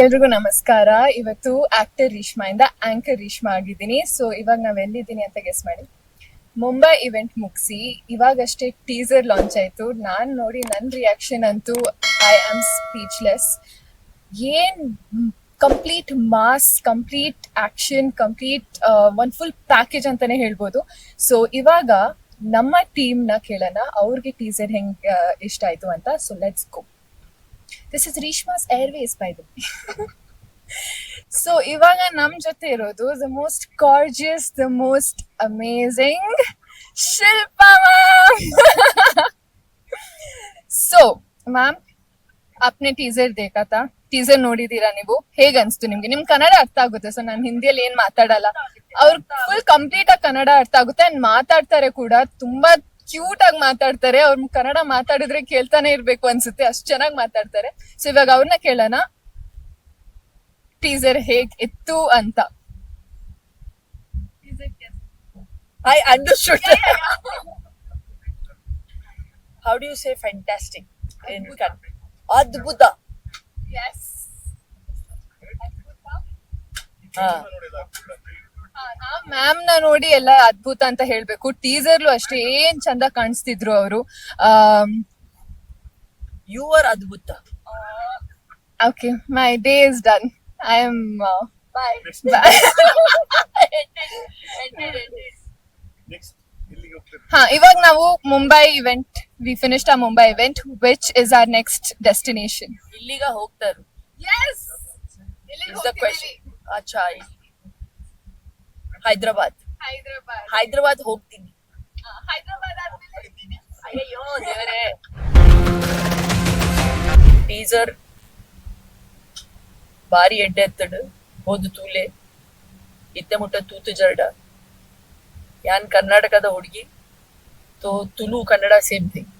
ಎಲ್ರಿಗೂ ನಮಸ್ಕಾರ. ಇವತ್ತು ಆಕ್ಟರ್ ರೇಷ್ಮಾ ಇಂದ ಆಂಕರ್ ರೇಷ್ಮಾ ಆಗಿದ್ದೀನಿ. ಸೊ ಇವಾಗ ನಾವ್ ಎಲ್ಲಿದ್ದೀನಿ ಅಂತ ಗೆಸ್ ಮಾಡಿ. ಮುಂಬೈ ಇವೆಂಟ್ ಮುಗಿಸಿ ಇವಾಗಷ್ಟೇ ಟೀಸರ್ ಲಾಂಚ್ ಆಯ್ತು. ನಾನ್ ನೋಡಿ ನನ್ ರಿಯಾಕ್ಷನ್ ಅಂತೂ ಐ ಆಮ್ ಸ್ಪೀಚ್ಲೆಸ್. ಏನ್ complete mass, complete action, complete ಒಂದ್ ಫುಲ್ ಪ್ಯಾಕೇಜ್ ಅಂತಾನೆ ಹೇಳ್ಬೋದು. ಸೊ ಇವಾಗ ನಮ್ಮ ಟೀಮ್ ನ ಕೇಳೋಣ ಅವ್ರಿಗೆ ಟೀಸರ್ ಹೆಂಗ್ ಇಷ್ಟ ಆಯ್ತು ಅಂತ. So let's go. This is Rishma's Airways, by the way. So, ಇವಾಗ ನಮ್ ಜೊತೆ ಇರೋದು the most gorgeous, the most amazing Shilpa ma'am. So, ma'am, आपने ಟೀಸರ್ देखा था? ಟೀಸರ್ ನೋಡಿದೀರಾ ನೀವು? ಹೇಗ್ ಅನ್ಸ್ತು ನಿಮ್ಗೆ? ನಿಮ್ ಕನ್ನಡ ಅರ್ಥ ಆಗುತ್ತೆ. ಸೊ ನಾನು ಹಿಂದಿಯಲ್ಲಿ ಏನ್ ಮಾತಾಡಲ್ಲ, ಅವ್ರ ಫುಲ್ ಕಂಪ್ಲೀಟ್ ಆಗಿ ಕನ್ನಡ ಅರ್ಥ ಆಗುತ್ತೆ ಅಂಡ್ ಮಾತಾಡ್ತಾರೆ ಕೂಡ. ತುಂಬಾ ಕ್ಯೂಟ್ ಆಗಿ ಮಾತಾಡ್ತಾರೆ. ಅವ್ರ ಕನ್ನಡ ಮಾತಾಡಿದ್ರೆ ಕೇಳ್ತಾನೆ ಇರ್ಬೇಕು ಅನ್ಸುತ್ತೆ, ಅಷ್ಟ್ ಚೆನ್ನಾಗಿ ಮಾತಾಡ್ತಾರೆ. ಸೊ ಇವಾಗ ಅವ್ರನ್ನ ಕೇಳೋಣ ಟೀಸರ್ ಹೇಗ್ ಇತ್ತು ಅಂತ. I understood. How do you say fantastic in Kannada? Adbhuta. Yes. ನಾವ್ ಮ್ಯಾಮ್ ನ ನೋಡಿ ಎಲ್ಲ ಅದ್ಭುತ ಅಂತ ಹೇಳ್ಬೇಕು. ಟೀಸರ್ಲು ಅಷ್ಟೇ ಏನ್ ಚಂದ ಕಾಣಿಸ್ತಿದ್ರು ಅವರು. You are Adbhuta. Okay, my day is done. I am Bye. ಹಾ, ಇವಾಗ ನಾವು ಮುಂಬೈ ಇವೆಂಟ್, ವಿ ಫಿನಿಶ್ಡ್ ಆ Mumbai event, which is our next destination. ಇಲ್ಲಿಗ ಹೋಗ್ತಾರು. Yes. Is the question. Acha. Hyderabad. Hyderabad ಹೋಗ್ತೀನಿ. ಹೈದ್ರಾಬಾದ್ ಆದ್ಮೇಲೆ ಅಯ್ಯೋ ದೇವರೇ. ಟೀಸರ್ ಬಾರಿ ಎಡ್ಡೆ ಎತ್ತಡು ಹೋದು ತೂಲೆ ಇತ್ತೆ ಮುಟ್ಟ ತೂತು ಜರ್ಡ. ಯಾನ್ ಕರ್ನಾಟಕದ ಹುಡುಗಿ, ತುಳು ಕನ್ನಡ ಸೇಮ್ ಥಿಂಗ್.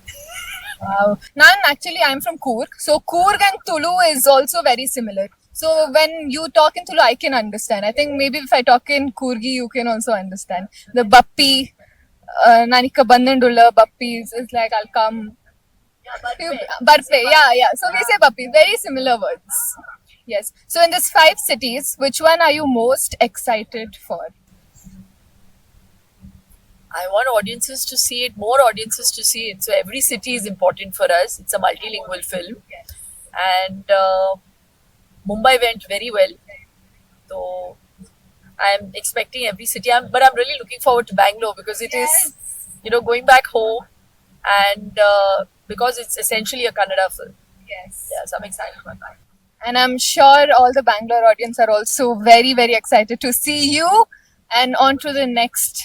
ನಾನು actually I'm from Coorg, so Coorg and Tulu is also very similar. So when you talk in Tulu, I can understand. I think maybe if I talk in Coorgi, you can also understand. The Bappi, Nanika Bandandulla, Bappi is like I'll come. Barpe, yeah. So we say Bappi, very similar words. Yes. So in these 5 cities, which one are you most excited for? I want audiences to see it, more audiences to see it. So every city is important for us. It's a multilingual film. Yes. And Mumbai went very well. So I'm expecting every city. But I'm really looking forward to Bangalore because it is, going back home. And because it's essentially a Kannada film. Yes. Yeah, so I'm excited about that. And I'm sure all the Bangalore audience are also very, very excited to see you. And on to the next.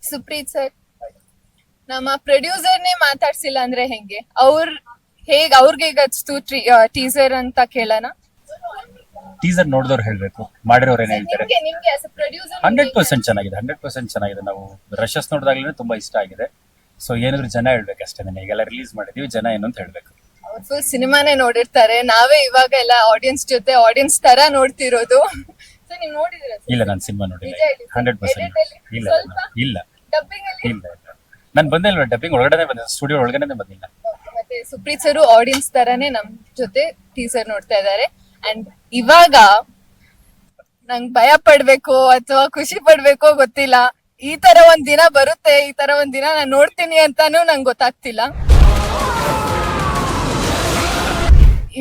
Supreeth sir, ನಮ್ಮ ಪ್ರೊಡ್ಯೂಸರ್ನೇ ಮಾತಾಡ್ಸಿಲ್ಲ ಅಂದ್ರೆ ಹೆಂಗೆ? ಅವ್ರಿಗೆ ಅನ್ಸ್ತು teaser ಅಂತ ಕೇಳೋಣ. Teaser ನೋಡಿದವ್ರು ಹೇಳ್ಬೇಕು, ಮಾಡಿರೋರು ಏನ್ ಹೇಳ್ತಾರೆ. ನಿಮ್ಗೆ as a producer 100% ಚೆನ್ನಾಗಿದೆ, 100% ಚೆನ್ನಾಗಿದೆ. ನಾವು ರಶಸ್ ನೋಡಿದಾಗ್ಲೇ ತುಂಬಾ ಇಷ್ಟ ಆಗಿದೆ. ಸೊ ಏನಾದ್ರು ಜನ ಹೇಳ್ಬೇಕು ಅಷ್ಟೇ. ಈಗೆಲ್ಲ ರಿಲೀಸ್ ಮಾಡಿದೀವಿ, ಜನ ಏನು ಅಂತ ಹೇಳ್ಬೇಕು. ಅವ್ರು ಫುಲ್ ಸಿನಿಮಾನೇ ನೋಡಿರ್ತಾರೆ. ನಾವೇ ಇವಾಗ ಎಲ್ಲ ಆಡಿಯನ್ಸ್ ಜೊತೆ ಆಡಿಯನ್ಸ್ ತರ ನೋಡ್ತಿರೋದು. ಸೊ ನೀವ್ ನೋಡಿದಿರ? ಇಲ್ಲ, ನಾನು ಸಿನಿಮಾ ನೋಡಿಲ್ಲ. 100% ಇಲ್ಲ. ಇಲ್ಲ ಡಬ್ಬಿಂಗ್ ಅಲ್ಲಿ ಇಲ್ಲ ನಾನು ಬಂದೇ ಇಲ್ಲ. ಡಬ್ಬಿಂಗ್ ಒಳಗಡೆ ಬಂದಿಲ್ಲ, ಸ್ಟುಡಿಯೋ ಒಳಗಡೆ ಬಂದಿಲ್ಲ. ಮತ್ತೆ ಸುಪ್ರೀತ್ ಸರ್ ಆಡಿಯನ್ಸ್ ತರಾನೇ ನಮ್ ಜೊತೆ ಟೀಸರ್ ನೋಡ್ತಾ ಇದ್ದಾರೆ. ಅಂಡ್ ಇವಾಗ ನಂಗ್ ಭಯ ಪಡ್ಬೇಕು ಅಥವಾ ಖುಷಿ ಪಡ್ಬೇಕೋ ಗೊತ್ತಿಲ್ಲ. ಈ ತರ ಒಂದ್ ದಿನ ಬರುತ್ತೆ, ಈ ತರ ಒಂದ್ ದಿನ ನಾನ್ ನೋಡ್ತೀನಿ ಅಂತಾನು ನಂಗೆ ಗೊತ್ತಾಗ್ತಿಲ್ಲ.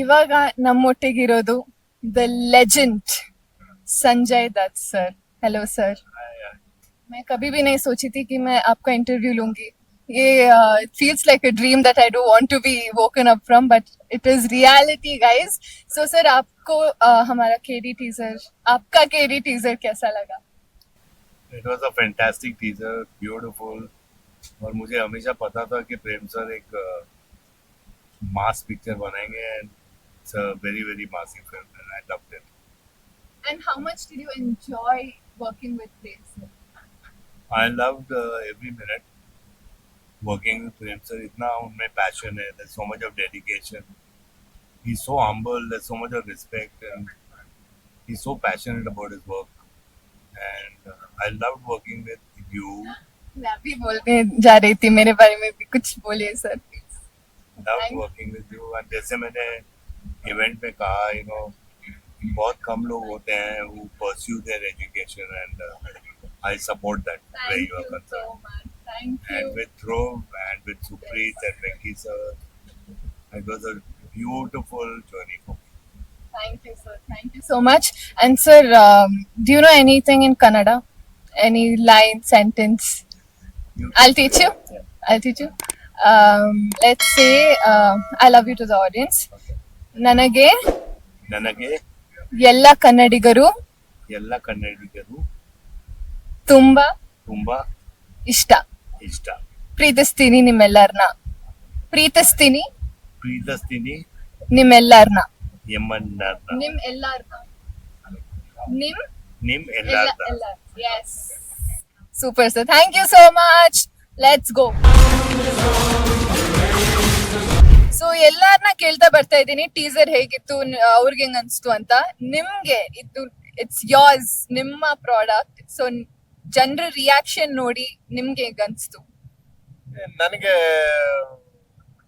ಇವಾಗ ನಮ್ಮೊಟ್ಟಿಗಿರೋದು the legend Sanjay Dutt sir. Hello sir. मैं कभी भी नहीं सोची थी कि मैं आपका इंटरव्यू लूंगी. ये it feels like a dream that I don't want to be woken up from, but it is reality, guys. So sir, आपको हमारा KD teaser, आपका KD teaser कैसा लगा? It was a fantastic teaser, beautiful. और मुझे हमेशा पता था कि प्रेम सर एक मास पिक्चर बनाएंगे and it's a very very massive film and I loved it. And how much did you enjoy working with Prem sir? I loved every minute working with Prem sir. इतना उनमें passion है, there's so much of dedication. He's so humble, there's so much of respect and he's so passionate about his work. And I loved working with you. मैं अभी बोलने जा रही थी, मेरे बारे में भी कुछ बोलिए sir please. Loved working with you and जैसे मैंने इवेंट में कहा बहुत कम लोग होते हैं who pursue their education and I support that where Thank you are you so concerned. much. Thank you. And with Dhruv and with Supreet and Venki sir, it was a beautiful journey for me. Thank you, sir. Thank you so much. And sir, do you know anything in Kannada? Any line, sentence? You I'll teach you. Yeah. I'll teach you. Let's say, I love you to the audience. ನನಗೆ ನನಗೆ ಎಲ್ಲ ಕನ್ನಡಿಗರು ಎಲ್ಲ ಕನ್ನಡಿಗರು ತುಂಬಾ ತುಂಬಾ ಇಷ್ಟ. ಇಷ್ಟ. ಪ್ರೀತಿಸ್ತೀನಿ ನಿಮ್ಮೆಲ್ಲರನ್ನ. ಪ್ರೀತಿಸ್ತೀನಿ ಪ್ರೀತಿಸ್ತೀನಿ ನಿಮ್ಮೆಲ್ಲರನ್ನ. ಎಮ್ಮನ್ನರ್ನ ನಿಮ್ ಎಲ್ಲಾರ್ನ. ನಿಮ್ ನಿಮ್ ಎಲ್ಲಾರ್ನ. Yes. Super, sir. Thank you so much. Let's go. So ಎಲ್ಲಾರ್ನ ಕೇಳ್ತಾ ಬರ್ತಾ ಇದ್ದೀನಿ ಟೀಸರ್ ಹೇಗಿತ್ತು, ಅವ್ರಿಗೆ ಹೆಂಗ್ ಅನ್ಸ್ತು ಅಂತ. ನಿಮ್ಗೆ ಇದು ಇಟ್ಸ್ ಯೋರ್ಸ್, ನಿಮ್ಮ ಪ್ರಾಡಕ್ಟ್. ಸೊ ಜನರ ರಿಯಾಕ್ಷನ್ ನೋಡಿ ನಿಮ್ಗೆ ಹೇಗ್ ಅನ್ಸ್ತು? ನನಗೆ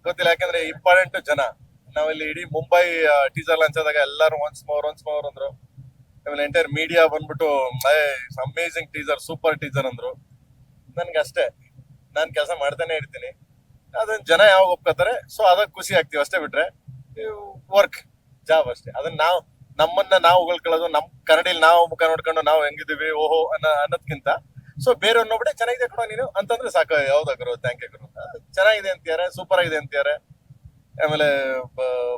ಗೊತ್ತಿಲ್ಲ, ಯಾಕಂದ್ರೆ ಇಂಪಾರ್ಟೆಂಟ್ ಜನ. ನಾವಿಲ್ಲಿ ಇಡೀ ಮುಂಬೈ ಟೀಸರ್ ಲಾಂಚ್ ಆದಾಗ ಎಲ್ಲರೂ ಒನ್ಸ್ ಮೋರ್ ಅಂದ್ರು. ಆಮೇಲೆ ಎಂಟೈರ್ ಮೀಡಿಯಾ ಬಂದ್ಬಿಟ್ಟು ಅಮೇಸಿಂಗ್ ಟೀಸರ್, ಸೂಪರ್ ಟೀಸರ್ ಅಂದ್ರು. ನನ್ಗೆ ಅಷ್ಟೇ, ನಾನ್ ಕೆಲಸ ಮಾಡ್ತಾನೆ ಇರ್ತೀನಿ. ಅದನ್ನ ಜನ ಯಾವಾಗ ಒಪ್ಕೋತಾರೆ ಸೊ ಅದಕ್ಕೆ ಖುಷಿ ಆಗ್ತೀವಿ ಅಷ್ಟೇ, ಬಿಟ್ರೆ ವರ್ಕ್ ಜಾಬ್ ಅಷ್ಟೇ. ಅದನ್ನ ನಮ್ಮನ್ನ ನಾವು ಉಳ್ಕೊಳ್ಳೋದು, ನಮ್ ಕನ್ನಡಿಲಿ ನಾವು ಮುಖ ನೋಡ್ಕೊಂಡು ನಾವು ಹೆಂಗಿದೀವಿ ಓಹೋ ಅನ್ನೋದ್ಕಿಂತ ಸೊ ಬೇರೆಯವ್ರು ನೋಡ್ಬಿಟ್ಟೆ ಚೆನ್ನಾಗಿದೆ ಕಣೋ ನೀನು ಅಂತಂದ್ರೆ ಸಾಕು. ಯಾವ್ದಾಗ್ರು ಥ್ಯಾಂಕ್ ಯು ಚೆನ್ನಾಗಿದೆ ಅಂತಾರೆ, ಸೂಪರ್ ಆಗಿದೆ ಅಂತಾರೆ. ಆಮೇಲೆ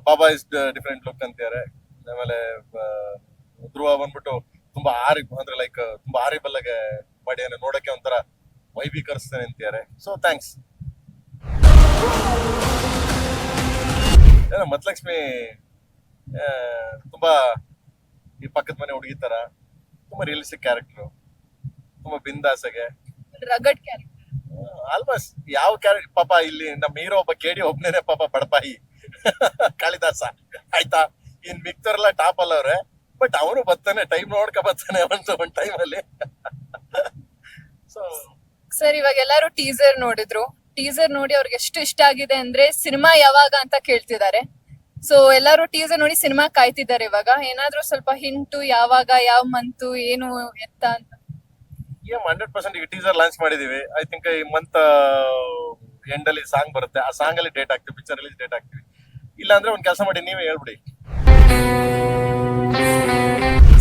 ಬಾಬಾ ಇಸ್ ಡಿಫ್ರೆಂಟ್ ಲುಕ್ ಅಂತಾರೆ. ಆಮೇಲೆ ಧ್ರುವ ಬಂದ್ಬಿಟ್ಟು ತುಂಬಾ ಅಂದ್ರೆ ಲೈಕ್ ತುಂಬಾ ಆರಿಬಲ್ ಆಗಿ ಮಾಡಿ ನೋಡಕ್ಕೆ ಒಂಥರ ವೈಭೀಕರಿಸ್ತಾನೆ ಅಂತಾರೆ. So thanks. ಮತ್ಲಕ್ಷ್ಮಿ ತುಂಬಾ ಈ ಪಕ್ಕದ ಮನೆ ಹುಡುಗಿ ತರ ತುಂಬಾ ರಿಯಲಿಸ್ಟಿಕ್ ಕ್ಯಾರೆಕ್ಟರ್, ತುಂಬಾ ಬಿಂದಾಸಗೆ ರಗಡ್ ಕ್ಯಾರೆಕ್ಟರ್. ಆಲ್ಮೋಸ್ಟ್ ಯಾವ ಕ್ಯಾರೆಕ್ಟರ್ ಪಾಪ ಇಲ್ಲಿ ನಮ್ಮ ಹೀರೋ ಒಬ್ಬ ಕೇಡಿ ಒಬ್ನೇನೆ ಪಾಪ ಬಡಪಾಯಿ ಕಾಳಿದಾಸ ಆಯ್ತಾ. ಇನ್ ಮಿಕ್ತರೆಲ್ಲ ಟಾಪ್ ಅಲ್ಲ ಅವ್ರೆ, ಬಟ್ ಅವನು ಬರ್ತಾನೆ, ಟೈಮ್ ನೋಡ್ಕೊ ಬರ್ತಾನೆ ಒಂದ್ ಟೈಮ್ ಅಲ್ಲಿ. ಸೊ ಸರ್ ಇವಾಗ ಎಲ್ಲಾರು ಟೀಸರ್ ನೋಡಿದ್ರು. ಟೀಸರ್ ನೋಡಿ ಅವ್ರಿಗೆ ಎಷ್ಟು ಇಷ್ಟ ಆಗಿದೆ ಅಂದ್ರೆ ಸಿನಿಮಾ ಯಾವಾಗ ಅಂತ ಕೇಳ್ತಿದ್ದಾರೆ. ಸೊ ಎಲ್ಲಾರು ಟೀಸರ್ ನೋಡಿ ಸಿನಿಮಾ ಕಾಯ್ತಿದ್ದಾರೆ. ಇವಾಗ ಏನಾದ್ರೂ ಸ್ವಲ್ಪ ಹಿಂಟು, ಯಾವಾಗ, ಯಾವ ಮಂತು, ಏನು ಎತ್ತ ಅಂತ? 100% ಈಗ ಟೀಸರ್ ಲಾಂಚ್ ಮಾಡಿದೀವಿ. ಐ ಥಿಂಕ್ ಈ ಮಂತ್ ಎಂಡ್ ಅಲ್ಲಿ ಸಾಂಗ್ ಬರುತ್ತೆ. ಆ ಸಾಂಗ್ ಅಲ್ಲಿ ಡೇಟ್ ಹಾಕ್ತಿವಿ, ಪಿಕ್ಚರ್ ರಿಲೀಸ್ ಡೇಟ್ ಹಾಕ್ತಿವಿ. ಇಲ್ಲ ಅಂದ್ರೆ ಒಂದ್ ಕೆಲಸ ಮಾಡಿ, ನೀವೇ ಹೇಳ್ಬಿಡಿ.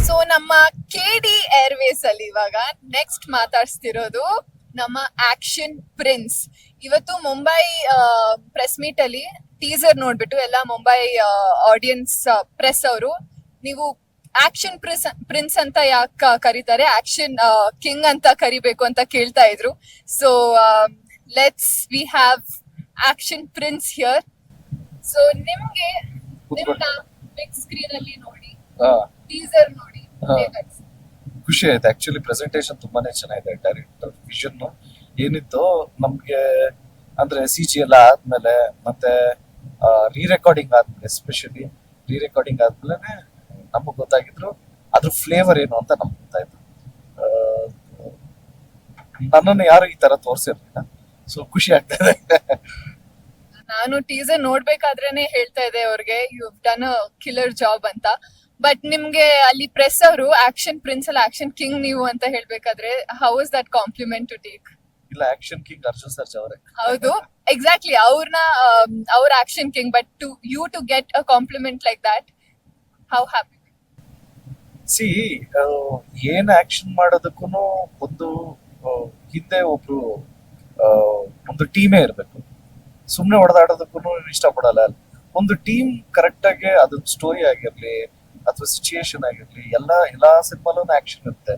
ಸೊ ನಮ್ಮ ಕೆಡಿ ಏರ್ವೇಸ್ ಅಲ್ಲಿ ಇವಾಗ ನೆಕ್ಸ್ಟ್ ಮಾತಾಡ್ಸ್ತಿರೋದು ನಮ್ಮ ಆಕ್ಷನ್ ಪ್ರಿನ್ಸ್. ಇವತ್ತು ಮುಂಬೈ ಪ್ರೆಸ್ ಮೀಟ್ ಅಲ್ಲಿ ಟೀಸರ್ ನೋಡ್ಬಿಟ್ಟು ಎಲ್ಲ ಮುಂಬೈ ಆಡಿಯನ್ಸ್ ಪ್ರೆಸ್ ಅವರು, ನೀವು ಆಕ್ಷನ್ ಪ್ರಿನ್ಸ್ ಅಂತ ಯಾಕೆ ಕರೀತಾರೆ, ಆಕ್ಷನ್ ಕಿಂಗ್ ಅಂತ ಕರಿಬೇಕು ಅಂತ ಕೇಳ್ತಾ ಇದ್ರು. So we have action prince here. So ನಿಮ್ಗೆ ನಿಮ್ನ ಬಿಗ್ ಸ್ಕ್ರೀನ್ ಅಲ್ಲಿ ನೋಡಿ, ಟೀಸರ್ ನೋಡಿ ಹೇಗನ್ಸ್ತು? ಖುಷಿ ಆಯ್ತು. ಆಕ್ಚುಲಿ ಪ್ರೆಸೆಂಟೇಶನ್ ತುಂಬಾನೇ ಚೆನ್ನಾಗಿದೆ. ಡೈರೆಕ್ಟರ್ ವಿಷನ್ ಏನಿತ್ತು ನಮ್ಗೆ ಅಂದ್ರೆ CG ಎಲ್ಲ ಆದ್ಮೇಲೆ ಮತ್ತೆ ರೀರೆಕಾರ್ಡಿಂಗ್ ಆದ್ಮೇಲೆ, ಎಸ್ಪೆಷಲಿ ರೀರೆಕಾರ್ಡಿಂಗ್ ಆದ್ಮೇಲೆ ನಮಗ್ ಗೊತ್ತಾಗಿದ್ರು ಅದ್ರ ಫ್ಲೇವರ್ ಏನು ಅಂತ ನಮ್ಗೆ ಗೊತ್ತಾಯ್ತು. ನನ್ನನ್ನು ಯಾರು ಈ ತರ ತೋರ್ಸಿರ್ಲಿಲ್ಲ, ಸೊ ಖುಷಿ ಆಗ್ತಾ ಇದೆ. ನಾನು ಟೀಸರ್ ನೋಡ್ಬೇಕಾದ್ರೇನೆ ಹೇಳ್ತಾ ಇದ್ದೆ ಅವ್ರಿಗೆ, you done a killer job ಅಂತ. ಬಟ್ ನಿಮ್ಗೆ ಅಲ್ಲಿ ಪ್ರೆಸ್ ಅವರು ಆಕ್ಷನ್ ಪ್ರಿನ್ಸ್ ಅಲ್ಲ ಆಕ್ಷನ್ ಕಿಂಗ್ ನೀವು ಅಂತ ಹೇಳ್ಬೇಕಾದ್ರೆ, how is that compliment to take? ಇಲ್ಲ, ಆಕ್ಷನ್ ಕಿಂಗ್ ಅರ್ಜುನ್ ಸರ್ಜಾ ಅವರೇ. ಹೌದು, ಎಕ್ಸಾಕ್ಟ್ಲಿ ಅವ್ರ action king. But to get a compliment like that, how happy? See ಏನ್ ಆಕ್ಷನ್ ಮಾಡೋದಕ್ಕೂ ಒಂದು ಹಿಂದೆ ಒಬ್ರು ಒಂದು ಟೀಮೇ ಇರ್ಬೇಕು. ಸುಮ್ನೆ ಹೊಡೆದಾಡೋದಕ್ಕೂ ಇಷ್ಟಪಡಲ್ಲ. ಒಂದು ಟೀಮ್ ಕರೆಕ್ಟ್ ಆಗಿ ಅದೊಂದು ಸ್ಟೋರಿ ಆಗಿರ್ಲಿ ಅಥವಾ ಸಿಚುಯೇಷನ್ ಆಗಿರ್ಲಿ, ಎಲ್ಲಾ ಸಿನಿಮಾಲೂ ಆಕ್ಷನ್ ಇರುತ್ತೆ.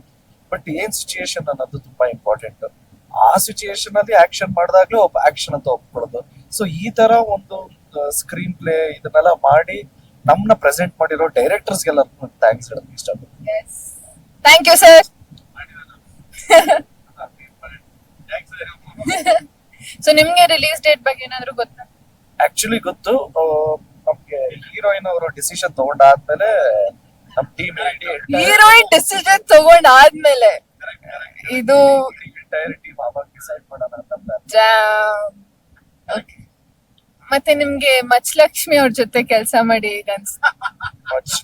ಬಟ್ ಏನ್ ಸಿಚುಯೇಷನ್ ಅನ್ನೋದು ತುಂಬಾ ಇಂಪಾರ್ಟೆಂಟ್. ಆ ಸಿಚುಯೇಷನ್ ಅಲ್ಲಿ ಆಕ್ಷನ್ ಮಾಡಿದಾಗ್ಲೂ ಒಬ್ಬ ಆಕ್ಷನ್ ಅಂತ ಒಪ್ಕೊಳ್ಳೋದು. ಸೊ ಈ ತರ ಒಂದು ಸ್ಕ್ರೀನ್ ಪ್ಲೇ ಇದನ್ನೆಲ್ಲ ಮಾಡಿ ನಮ್ನ ಪ್ರೆಸೆಂಟ್ ಮಾಡಿರೋ ಡೈರೆಕ್ಟರ್ಸ್ಗೆಲ್ಲ ಥ್ಯಾಂಕ್ಸ್ ಹೇಳೋದಕ್ಕೆ ಇಷ್ಟಪಡ್ತೀನಿ. Thank you sir. ಸೊ ನಿಮ್ಗೆ ರಿಲೀಸ್ ಡೇಟ್ ಬಗ್ಗೆ ಏನಾದ್ರು ಗೊತ್ತಾ? ಆಕ್ಚುಲಿ ಗೊತ್ತು. ನಮ್ಗೆ ಹೀರೋಯಿನ್ ಅವರು ಡಿಸಿಷನ್ ತಗೊಂಡಾದ್ಮೇಲೆ ನಮ್ ಟೀಮ್ ಹೀರೋಯಿನ್ ಡಿಸಿಷನ್ ತಗೊಂಡಾದ್ಮೇಲೆ ಇದು ಎಂಟೈರ್ ಟೀಮ್ ಆವಾಗ ಡಿಸೈಡ್ ಮಾಡೋಣ ಅಂತ. ಮತ್ತೆ ನಿಮ್ಗೆ ಮಚ್ಲಕ್ಷ್ಮಿ ಅವ್ರ ಜೊತೆ ಕೆಲಸ ಮಾಡಿ ಈಗ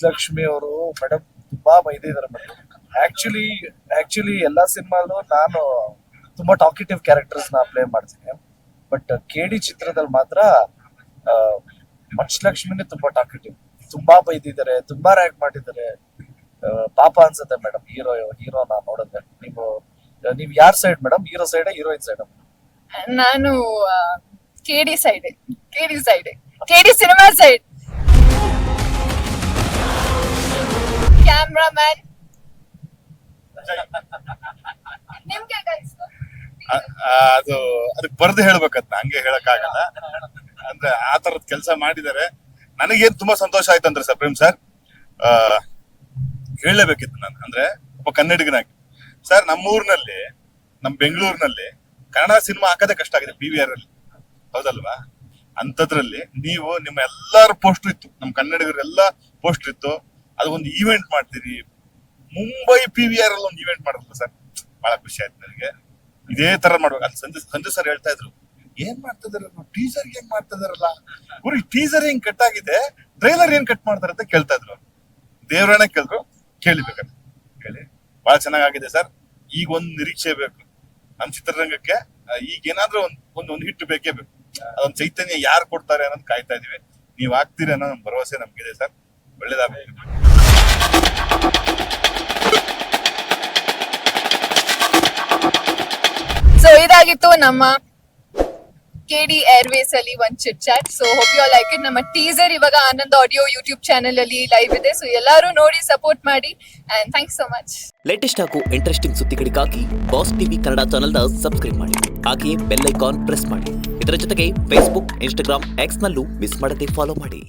ಲಕ್ಷ್ಮಿ ಅವರು ಮೇಡಮ್ ತುಂಬಾ ಬೈದಿದ್ದಾರೆ ಮೇಡಮ್. ಆಕ್ಚುಲಿ ಎಲ್ಲಾ ಸಿನಿಮಾಲು ನಾನು ತುಂಬಾ ಟಾಕಿಟಿವ್ ಕ್ಯಾರೆಕ್ಟರ್ಸ್ ನ ಪ್ಲೇ ಮಾಡ್ತೀನಿ. ಬಟ್ ಕೆಡಿ ಚಿತ್ರದಲ್ಲಿ ಮಾತ್ರ ಲಕ್ಷ್ಮಿನೇ ತುಂಬಾ ಟಾಕಿಟಿವ್. ತುಂಬಾ ಬೈದಿದ್ದಾರೆ, ತುಂಬಾ ರ್ಯಾಕ್ ಮಾಡಿದ್ದಾರೆ. ಪಾಪ ಅನ್ಸುತ್ತೆ ಮೇಡಮ್ ಹೀರೋನ ನೋಡಿದ್ರೆ. ನೀವು ಯಾರ್ side madam? Hero side, heroine side? ನಾನು ಕೆಡಿ ಸೈಡ್, ಕೆಡಿ ಸಿನಿಮಾ ಸೈಡ್. ಕ್ಯಾಮ್ರಾಮನ್ ನಿಮ್ಗೆ ಅನ್ಸ್ತು? ಅದು ಅದಕ್ಕೆ ಬರ್ದು ಹೇಳ್ಬೇಕಂತ ಹಂಗೆ ಹೇಳಕ್ಕಾಗಲ್ಲ. ಅಂದ್ರೆ ಆ ತರದ ಕೆಲಸ ಮಾಡಿದ್ದಾರೆ. ನನಗೇನ್ ತುಂಬಾ ಸಂತೋಷ ಆಯ್ತು ಅಂದ್ರೆ ಸರ್ ಪ್ರೇಮ್ ಸರ್ ಹೇಳಲೇಬೇಕಿತ್ತು ನಾನು. ಅಂದ್ರೆ ಒಬ್ಬ ಕನ್ನಡಿಗನಾಗಿ ಸರ್, ನಮ್ಮೂರಿನಲ್ಲಿ, ನಮ್ ಬೆಂಗಳೂರಿನಲ್ಲಿ ಕನ್ನಡ ಸಿನಿಮಾ ಹಾಕೋದೇ ಕಷ್ಟ ಆಗಿದೆ PVR ಅಲ್ಲಿ, ಹೌದಲ್ವಾ? ಅಂತದ್ರಲ್ಲಿ ನೀವು ನಿಮ್ಮ ಎಲ್ಲಾರ ಪೋಸ್ಟರ್ ಇತ್ತು, ನಮ್ ಕನ್ನಡಿಗರ ಎಲ್ಲಾ ಪೋಸ್ಟರ್ ಇತ್ತು. ಅದು ಒಂದು ಈವೆಂಟ್ ಮಾಡ್ತೀರಿ, ಮುಂಬೈ PVR ಅಲ್ಲಿ ಒಂದು ಈವೆಂಟ್ ಮಾಡಿದ್ರಲ್ಲ ಸರ್, ಬಹಳ ಖುಷಿ ಆಯ್ತು ನನಗೆ. ಇದೇ ತರ ಮಾಡ್ಬೇಕು. ಅಲ್ಲಿ ಸಂಜು ಸರ್ ಹೇಳ್ತಾ ಇದ್ರು, ಏನ್ ಮಾಡ್ತಿದಾರ ಟೀಸರ್, ಏನ್ ಮಾಡ್ತಿದಾರಲ್ಲ ಗುರು, ಟೀಸರ್ ಹೆಂಗ್ ಕಟ್ ಆಗಿದೆ, ಟ್ರೈಲರ್ ಏನ್ ಕಟ್ ಮಾಡ್ತಾರೆ ಅಂತ ಕೇಳ್ತಾ ಇದ್ರು. ದೇವರನ್ನ ಕೇಳಿದ್ರು, ಕೇಳಿಬೇಕಂತ ಹೇಳಿ ಬಹಳ ಚೆನ್ನಾಗಿದೆ ಸರ್. ಈಗ ಒಂದ್ ನಿರೀಕ್ಷೆ ಬೇಕು ನಮ್ ಚಿತ್ರರಂಗಕ್ಕೆ. ಈಗ ಏನಾದ್ರೂ ಒಂದ್ ಹಿಟ್ಟು ಬೇಕೇ ಬೇಕು. ಅದೊಂದ್ ಚೈತನ್ಯ ಯಾರು ಕೊಡ್ತಾರೆ ಅನ್ನೋದು ಕಾಯ್ತಾ ಇದೀವಿ. ನೀವ್ ಆಗ್ತೀರಿ ಅನ್ನೋ ನಮ್ ಭರವಸೆ ನಮ್ಗಿದೆ ಸರ್. ಒಳ್ಳೇದಾಗಬೇಕು. ಸೊ ಇದಾಗಿತ್ತು ನಮ್ಮ KD ಏರ್ವೇಸ್ ಅಲ್ಲಿ ಒಂದ್ chit chat. So hope you all like it. ನಮ್ಮ ಟೀಸರ್ ಇವಾಗ ಆನಂದ್ ಆಡಿಯೋ ಯೂಟ್ಯೂಬ್ ಚಾನೆಲ್ ಅಲ್ಲಿ ಲೈವ್ ಇದೆ. ಸೊ ಎಲ್ಲರೂ ನೋಡಿ ಸಪೋರ್ಟ್ ಮಾಡಿ and thanks so much. Latest ಹಾಗೂ ಇಂಟ್ರೆಸ್ಟಿಂಗ್ ಸುದ್ದಿಗಳಿಗಾಗಿ ಬಾಸ್ ಟಿವಿ ಕನ್ನಡ ಚಾನೆಲ್ನ ಸಬ್ಸ್ಕ್ರೈಬ್ ಮಾಡಿ. ಹಾಗೆಯೇ ಬೆಲ್ ಐಕಾನ್ ಪ್ರೆಸ್ ಮಾಡಿ. ಇದರ ಜೊತೆಗೆ ಫೇಸ್ಬುಕ್, ಇನ್ಸ್ಟಾಗ್ರಾಮ್, ಎಕ್ಸ್ ನಲ್ಲೂ ಮಿಸ್ ಮಾಡದೆ ಫಾಲೋ ಮಾಡಿ.